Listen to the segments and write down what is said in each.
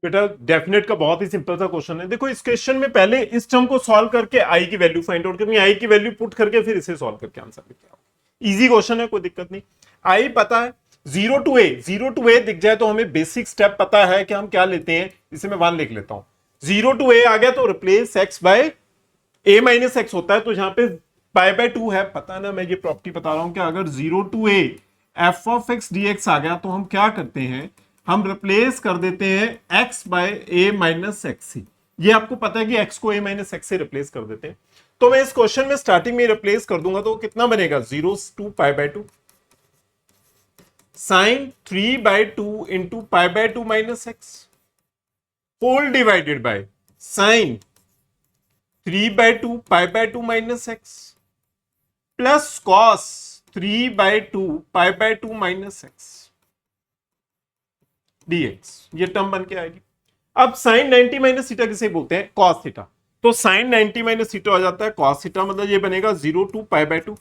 बेटा डेफिनेट का बहुत ही सिंपल सा क्वेश्चन है। देखो इस क्वेश्चन में पहले इस टर्म को सॉल्व करके आई की वैल्यू फाइंड आउट करनी, आई की वैल्यू पुट करके फिर इसे सॉल्व करके आंसर लिखते हैं। इजी क्वेश्चन है, कोई दिक्कत नहीं। आई पता है, जीरो टू ए दिख जाए तो हमें बेसिक स्टेप पता है कि हम क्या लेते हैं। इसे मैं 1 लिख लेता हूं। जीरो टू ए आ गया तो रिप्लेस एक्स बाय ए माइनस एक्स होता है, तो जहां पे पाई बाय 2 है, पता ना, मैं ये प्रॉपर्टी बता रहा हूं कि अगर zero to a f of x d x आ गया तो हम क्या करते हैं, हम रिप्लेस कर देते हैं एक्स बाय ए माइनस एक्स सी। ये आपको पता है कि एक्स को ए माइनस एक्स से रिप्लेस कर देते हैं। तो मैं इस क्वेश्चन में स्टार्टिंग में रिप्लेस कर दूंगा तो कितना बनेगा, zero to pi by 2 sine 3 by 2 into pi by 2 minus x whole divided by sine 3 by 2 pi by 2 minus x plus cos 3 by 2 pi by 2 minus x dx। ये term बन के आएगी। अब साइन 90 माइनस थीटा किसे बोलते हैं, cos theta. तो sine 90 minus theta हो जाता है कॉस थीटा, मतलब ये बनेगा 0 to pi by 2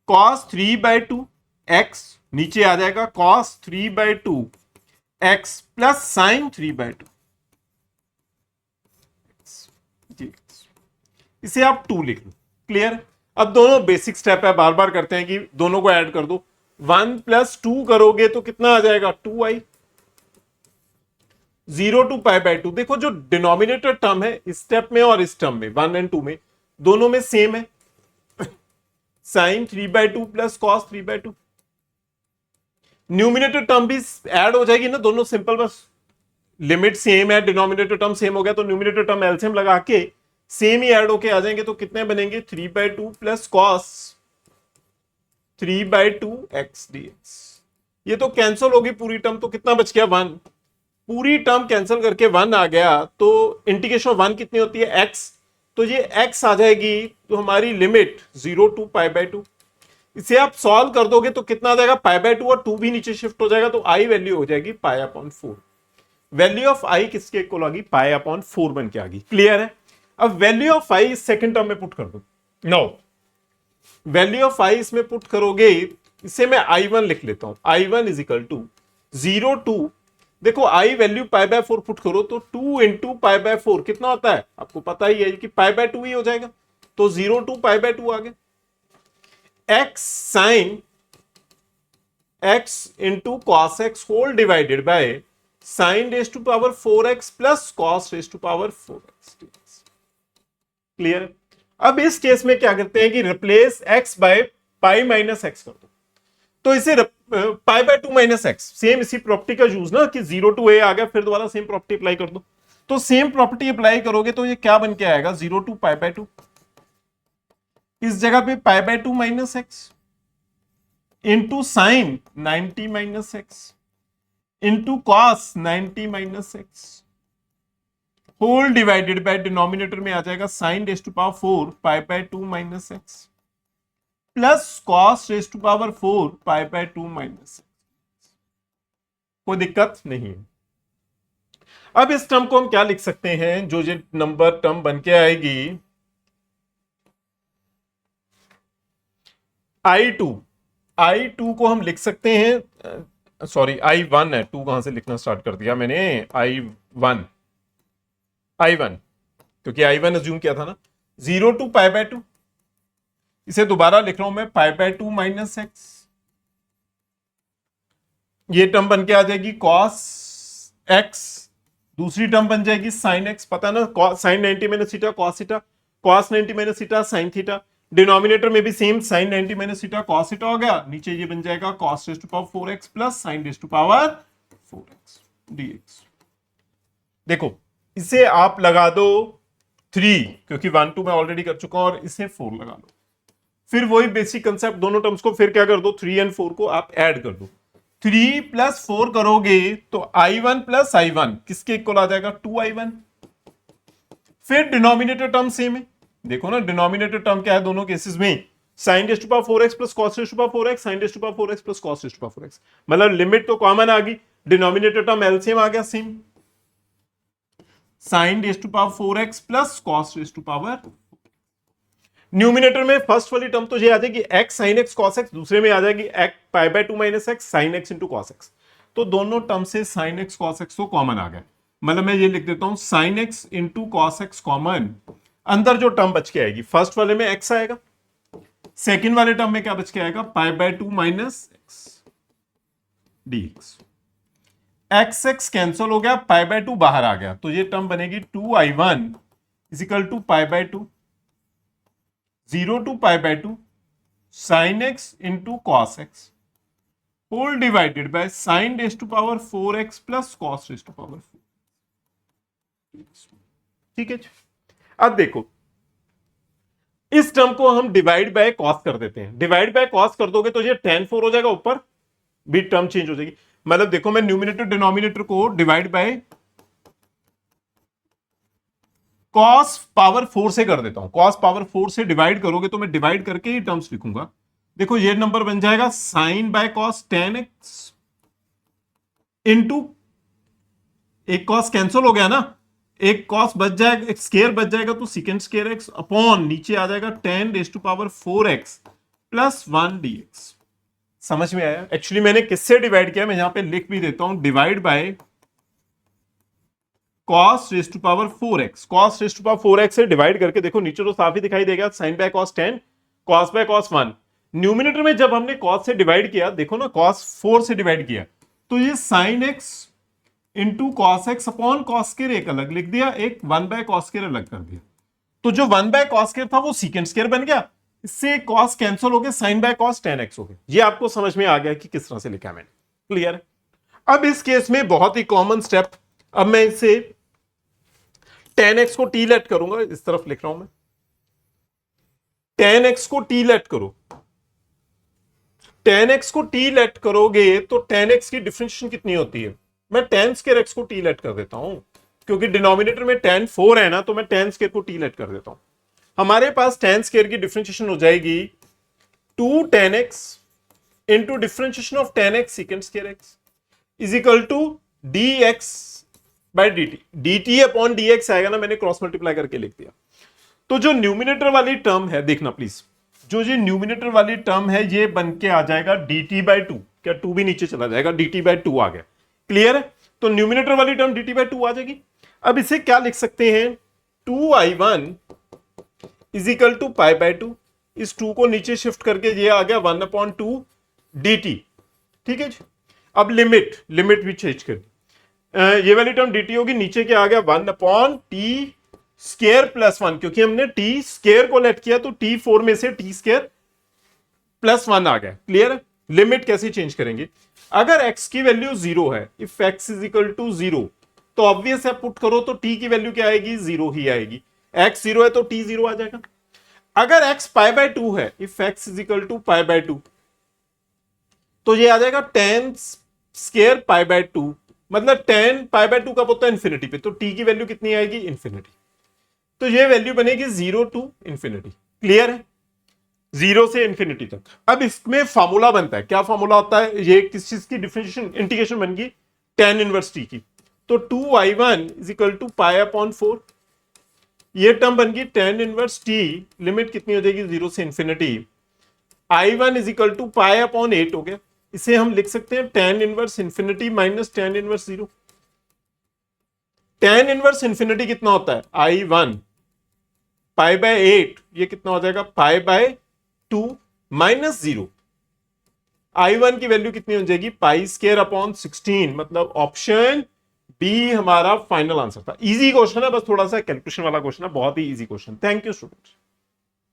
cos 3 by 2 x, नीचे आ जाएगा cos 3 by 2 x plus sine 3 by 2। इसे आप 2 लिख लो। क्लियर। अब दोनों बेसिक स्टेप है, बार बार करते हैं कि दोनों को ऐड कर दो। 1 प्लस 2 करोगे तो कितना आ जाएगा, 2i। 0 टू पाई बाय 2, देखो जो डिनोमिनेटर टर्म है इस स्टेप में और इस टर्म में 1 एंड 2 में, दोनों में सेम है। Sine 3 by 2 plus cos 3 by 2। Numerator term भी ऐड हो जाएगी ना, दोनों सिंपल, बस लिमिट सेम है, डिनोमिनेटर टर्म सेम हो गया तो न्यूमिनेटर टर्म एलसीएम लगा के सेम ही ऐड होके आ जाएंगे। तो कितने बनेंगे, 3 by 2 plus cos 3 by 2 x dx। ये तो कैंसिल होगी पूरी टर्म, तो कितना बच गया, 1। पूरी टर्म कैंसिल करके 1 आ गया, तो इंटीग्रेशन ऑफ 1 कितनी होती है, x। तो ये x आ जाएगी, तो हमारी लिमिट 0 टू पाई बाय 2। इसे आप सॉल्व कर दोगे तो कितना आ जाएगा, पाई बाय 2 और 2 भी नीचे शिफ्ट हो जाएगा, तो आई वैल्यू हो जाएगी पाई अपॉन 4। वैल्यू ऑफ आई किसके इक्वल आ गई, पाई अपॉन 4 बन के आ गई। क्लियर है। अब वैल्यू ऑफ आई इस सेकंड टर्म में पुट कर दो। नो, वैल्यू ऑफ आई इसमें पुट करोगे, इसे मैं i1 लिख लेता हूं। i1 is equal to 0 to, देखो I value pi by 4 put करो तो 2 इंटू पाई बाय 4 कितना होता है, आपको पता ही है कि पाई बाय 2 ही हो जाएगा। तो 0 टू पाई बाय 2 आ गया। X sine x into cos x whole divided by sine raise to power 4x plus cos raise to power 4x। Clear. अब इस केस में क्या करते हैं कि replace x by pi minus x कर दो, तो इसे pi by 2 minus x, same इसी प्रॉपर्टी का यूज ना कि 0 टू a आ गया, फिर दोबारा सेम प्रॉपर्टी अप्लाई कर दो। तो सेम प्रॉपर्टी अप्लाई करोगे तो ये क्या बन के आएगा, 0 टू पाई बाय 2, इस जगह पे pi by 2 minus x into sine 90 minus x into cos 90 minus x whole divided by denominator में आ जाएगा sine raise to power 4 pi by 2 minus x plus cos raise to power 4 pi by 2 minus x. कोई दिक्कत नहीं है। अब इस term को हम क्या लिख सकते हैं, जो ये नंबर टर्म बन के आएगी i2 को हम लिख सकते हैं, सॉरी i1 है, 2 कहां से लिखना स्टार्ट कर दिया मैंने, i1 क्योंकि i1 अज्यूम किया था ना। 0 टू पाई बाय 2, इसे दोबारा लिख रहा हूं मैं, पाई बाय 2 माइनस एक्स, ये टर्म बन के आ जाएगी कॉस एक्स, दूसरी टर्म बन जाएगी साइन एक्स, पता ना sine 90 minus theta cos theta, cos 90 minus theta sine theta, denominator में भी same sine 90 minus theta cos theta हो गया, नीचे ये बन जाएगा cos raise to power 4x plus sine raise to power 4x dx। देखो इसे आप लगा दो 3, क्योंकि 1 2 मैं ऑलरेडी कर चुका हूं, और इसे 4 लगा लो, फिर वही बेसिक कंसेप्ट, दोनों टर्म्स को फिर क्या कर दो, 3 एंड 4 को आप ऐड कर दो। 3 प्लस 4 करोगे तो i1 प्लस i1 किसके इक्वल आ जाएगा, 2i1। फिर डिनोमिनेटर टर्म सेम है, देखो ना डिनोमिनेटर टर्म क्या है दोनों केसेस में, sine raise to power 4x plus cos raise to power 4x, sine raise to power 4x plus cos raise to power 4x, मतलब लिमिट तो कॉमन आ गई, डिनोमिनेटर टर्म एलसीएम आ गया same, sine raise to power 4x plus cos raise to power. Numerator में first वाली term तो ये आ जाएगी x sine x cos x, दूसरे में आ जाएगी x pi by 2 minus x sine x into cos x। तो दोनों टर्म से साइन एक्स कॉस एक्स तो कॉमन आ गया। मतलब मैं ये लिख देता हूं sine x into cos x common, अंदर जो टर्म बच के आएगी फर्स्ट वाले में एक्स आएगा, सेकंड वाले टर्म में क्या बच के आएगा पाई by 2 minus x dx। X x cancel हो गया, पाई बाय 2 बाहर आ गया, तो ये टर्म बनेगी 2i1 is equal to pi by 2 0 to pi by 2 sine x into cos x whole divided by sine raise to power 4x plus cos raise to power 4। ठीक है, अब देखो इस टर्म को हम डिवाइड बाय कॉस कर देते हैं, डिवाइड बाय कॉस कर दोगे तो ये tan 4 हो जाएगा, ऊपर भी टर्म चेंज हो जाएगी। मतलब देखो मैं न्यूमिनेटर डिनोमिनेटर को डिवाइड बाय कॉस पावर 4 से कर देता हूं, कॉस पावर 4 से डिवाइड करोगे तो मैं डिवाइड करके ही टर्म्स लिखूंगा। देखो ये नंबर बन जाएगा sine by cos tan x into एक कॉस कैंसिल हो गया ना, एक कॉस बच जाएगा, एक स्केयर बच जाएगा तो सेकेंड स्केयर एक्स अपॉन नीचे आ जाएगा tan raise to power 4x plus 1 dx। समझ में आया? एक्चुअली मैंने किससे डिवाइड किया, मैं यहां पे लिख भी देता हूं, divide by cos raise to power 4x, cos raise to power 4x से डिवाइड करके देखो नीचे तो साफ ही दिखाई देगा sin by cos 10 cos by cos 1। Numerator में जब हमने cos से डिवाइड किया, देखो ना cos 4 से डिवाइड किया तो ये sin x into cos x upon cos square एक अलग लिख दिया, एक 1 बाय कॉस स्केयर अलग कर दिया, तो जो 1 बाय कॉस स्केयर था वो सीकेंड स्केयर बन गया, इससे कॉस कैंसिल हो गया, sine by cos tan x हो गया। ये आपको समझ में आ गया कि किस तरह से लिखा मैंने, क्लियर है? अब इस केस में बहुत ही कॉमन स्टेप, अब मैं इसे tan x को t लेट करूंगा, इस तरफ लिख रहा हूं मैं, tan x को t लेट करो, tan x को t लेट करोगे तो tan x की डिफरेंशिएशन कितनी होती है, मैं tan स्क्वायर x को t लेट कर देता हूं, क्योंकि डिनोमिनेटर में tan 4 है ना, तो मैं tan स्क्वायर को t लेट कर देता हूं। हमारे पास tan स्क्वायर की डिफरेंशिएशन हो जाएगी 2 tan x into differentiation of tan x second square x is equal to dx by dt, dt upon dx आएगा ना, मैंने क्रॉस मल्टीप्लाई करके लिख दिया। तो जो न्यूमिनेटर वाली टर्म है, देखना प्लीज, जो ये न्यूमिनेटर वाली टर्म है ये बन के आ जाएगा dt बाय 2, क्या 2 भी नीचे चला जाएगा, dt बाय 2 आ गया, क्लियर है? तो न्यूमिनेटर वाली टर्म dt बाय 2 आ जाएगी। अब इसे क्या लिख सकते हैं, 2i1 is equal to pi by 2, इस 2 को नीचे शिफ्ट करके ये आ गया 1 अपॉन 2 dt। ठीक है जी, अब लिमिट भी चेंज कर दी, ये वाली टर्म dt होगी, नीचे क्या आ गया 1 अपॉन t स्केयर प्लस 1, क्योंकि हमने t स्केयर को लेट किया तो t4 में से t स्केयर प्लस 1 आ गया, क्लियर है? लिमिट कैसे चेंज करेंगे, अगर x की वैल्यू 0 है, if x is equal to 0, तो ऑब्वियस है पुट करो तो t की वैल्यू क्या आएगी, 0 ही आएगी, x 0 है तो t 0 आ जाएगा। अगर x पाई बाय 2 है, if x is equal to pi by 2, तो ये आ जाएगा tan स्क्वायर पाई बाय 2, मतलब tan पाई बाय 2 कब होता है, इंफिनिटी पे, तो t की वैल्यू कितनी आएगी, इंफिनिटी, तो ये वैल्यू बनेगी 0 टू इंफिनिटी, क्लियर है? 0 से इंफिनिटी तक। अब इसमें फार्मूला बनता है, क्या फार्मूला होता है, ये किस चीज की डिफरेंशिएशन इंटीग्रेशन बन गई, tan इनवर्स t की, तो 2i1 is equal to pi upon 4, ये टर्म बन गई tan इनवर्स t, लिमिट कितनी हो जाएगी 0 से infinity, i1 is equal to pi upon 8 हो गया, इसे हम लिख सकते हैं tan inverse infinity minus tan inverse 0। tan inverse infinity कितना होता है, i1 पाई बाय 8, ये कितना हो जाएगा पाई बाय 2 माइनस 0, i1 की वैल्यू कितनी हो जाएगी, पाई स्क्वायर अपॉन 16, मतलब ऑप्शन बी हमारा फाइनल आंसर था। इजी क्वेश्चन है, बस थोड़ा सा कैलकुलेशन वाला क्वेश्चन है, बहुत ही easy question. Thank you student.